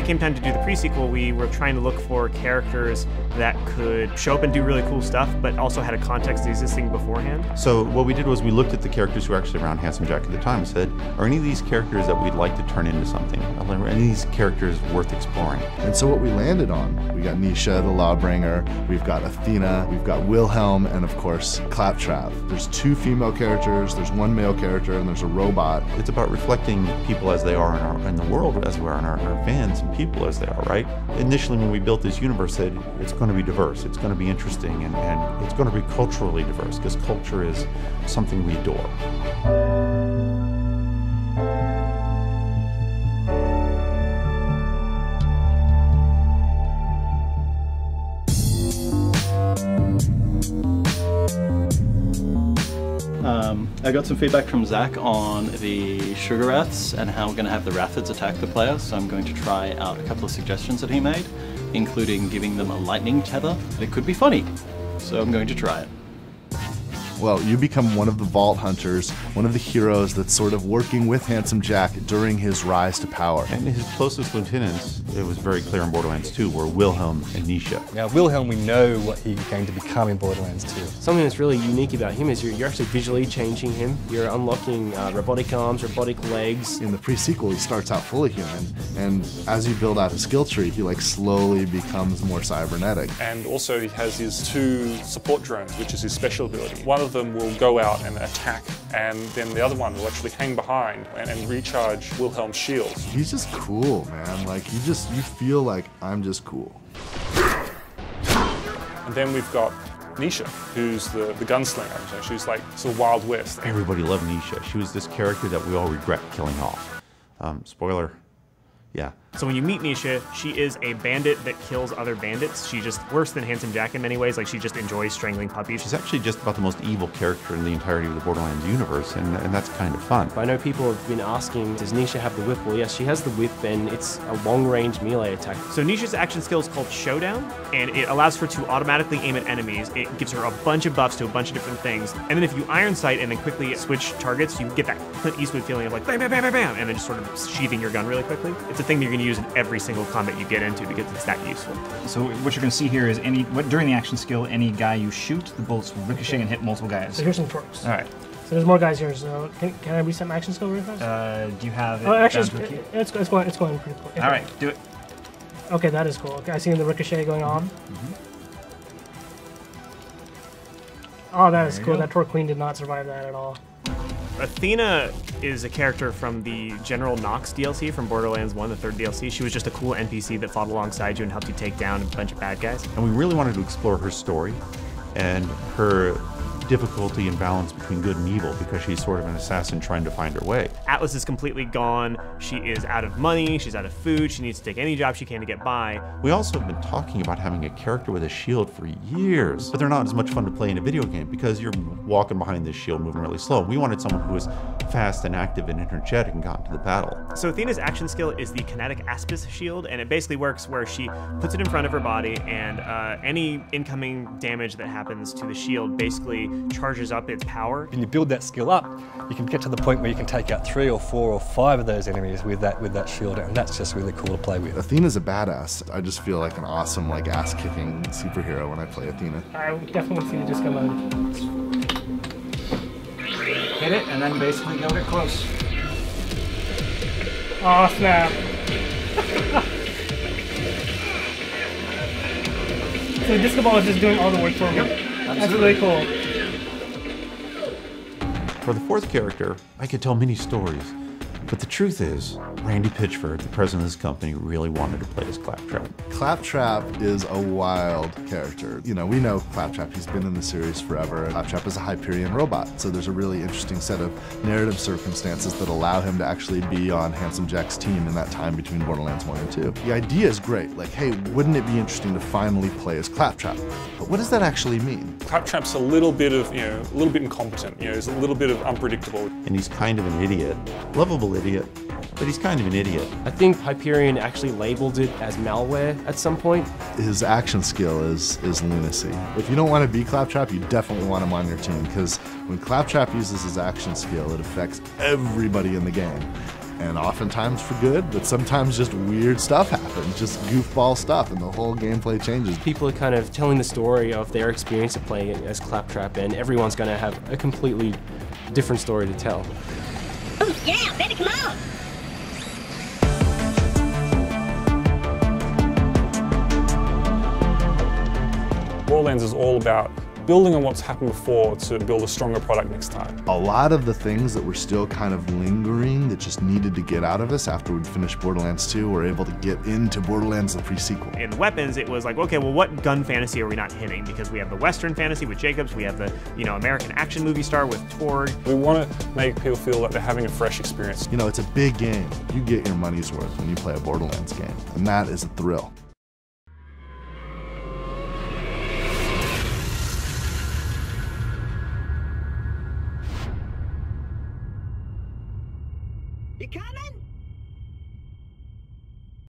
it came time to do the pre-sequel, we were trying to look for characters that could show up and do really cool stuff, but also had a context existing beforehand. So what we did was we looked at the characters who were actually around Handsome Jack at the time and said, are any of these characters that we'd like to turn into something? Are any of these characters worth exploring? And so what we landed on, we got Nisha, the Lawbringer, we've got Athena, we've got Wilhelm, and of course, Claptrap. There's 2 female characters, there's 1 male character, and there's a robot. It's about reflecting people as they are in the world as we are, and our fans and people as they are, right? Initially, when we built this universe, said it's going to be diverse, it's going to be interesting, and it's going to be culturally diverse, because culture is something we adore. I got some feedback from Zach on the sugar wraths and how we're going to have the wrathids attack the player, so I'm going to try out a couple of suggestions that he made, including giving them a lightning tether. It could be funny, so I'm going to try it. Well, you become one of the Vault Hunters, one of the heroes that's sort of working with Handsome Jack during his rise to power. And his closest lieutenants, it was very clear in Borderlands 2, were Wilhelm and Nisha. Now, Wilhelm, we know what he's going to become in Borderlands 2. Something that's really unique about him is you're actually visually changing him. You're unlocking robotic arms, robotic legs. In the pre-sequel, he starts out fully human, and as you build out his skill tree, he like slowly becomes more cybernetic. And also he has his 2 support drones, which is his special ability. One of them will go out and attack, and then the other one will actually hang behind and recharge Wilhelm's shields. He's just cool, man. Like, you feel like, I'm just cool. And then we've got Nisha, who's the gunslinger. So she's like sort of Wild West. Everybody loved Nisha. She was this character that we all regret killing off. Spoiler, yeah. So when you meet Nisha, she is a bandit that kills other bandits. She's just worse than Handsome Jack in many ways. Like, she just enjoys strangling puppies. She's actually just about the most evil character in the entirety of the Borderlands universe, and that's kind of fun. I know people have been asking, does Nisha have the whip? Well, yes, she has the whip, and it's a long-range melee attack. So Nisha's action skill is called Showdown, and it allows her to automatically aim at enemies. It gives her a bunch of buffs to a bunch of different things. And then if you iron sight and then quickly switch targets, you get that Clint Eastwood feeling of like bam, bam, bam, bam, bam, and then just sort of sheathing your gun really quickly. It's a thing that you're going to use in every single combat you get into because it's that useful. So what you're going to see here is during the action skill, any guy you shoot, the bullets will ricochet and hit multiple guys. So here's some torques. All right. So there's more guys here. So can I reset my action skill really fast? Do you have it? Oh, actually, it's going pretty cool. All right, do it. Okay, that is cool. Okay, I see the ricochet going on. Oh, that is cool. That Torque Queen did not survive that at all. Athena is a character from the General Nox DLC from Borderlands 1, the 3rd DLC. She was just a cool NPC that fought alongside you and helped you take down a bunch of bad guys. And we really wanted to explore her story and her difficulty and balance between good and evil, because she's sort of an assassin trying to find her way. Atlas is completely gone. She is out of money. She's out of food. She needs to take any job she can to get by. We also have been talking about having a character with a shield for years, but they're not as much fun to play in a video game because you're walking behind this shield moving really slow. We wanted someone who was fast and active and energetic and got into the battle. So Athena's action skill is the Kinetic Aspis shield, and it basically works where she puts it in front of her body, and any incoming damage that happens to the shield basically charges up its power. When you build that skill up, you can get to the point where you can take out 3 or 4 or 5 of those enemies with that shield, and that's just really cool to play with. Athena's a badass. I just feel like an awesome, like, ass-kicking superhero when I play Athena. I definitely see the disco mode. Hit it, and then basically go get close. Oh, snap. So the disco ball is just doing all the work for me. Yep, that's really cool. For the 4th character, I could tell many stories, but the truth is, Randy Pitchford, the president of this company, really wanted to play as Claptrap. Claptrap is a wild character. You know, we know Claptrap, he's been in the series forever. Claptrap is a Hyperion robot, so there's a really interesting set of narrative circumstances that allow him to actually be on Handsome Jack's team in that time between Borderlands 1 and 2. The idea is great, like, hey, wouldn't it be interesting to finally play as Claptrap? But what does that actually mean? Claptrap's a little bit of, a little bit incompetent, he's a little bit of unpredictable. And he's kind of an idiot, lovable idiot, but he's kind of an idiot. I think Hyperion actually labeled it as malware at some point. His action skill is lunacy. If you don't want to be Claptrap, you definitely want him on your team, because when Claptrap uses his action skill, it affects everybody in the game. and oftentimes for good, but sometimes just weird stuff happens, just goofball stuff, and the whole gameplay changes. People are kind of telling the story of their experience of playing it as Claptrap, and everyone's going to have a completely different story to tell. Oh, yeah, baby, come on! Borderlands is all about building on what's happened before to build a stronger product next time. A lot of the things that were still kind of lingering that just needed to get out of us after we'd finished Borderlands 2 were able to get into Borderlands, the pre-sequel. In the weapons, it was like, okay, well, what gun fantasy are we not hitting? Because we have the Western fantasy with Jacobs, we have the, American action movie star with Torg. We want to make people feel like they're having a fresh experience. It's a big game. You get your money's worth when you play a Borderlands game, and that is a thrill. You coming?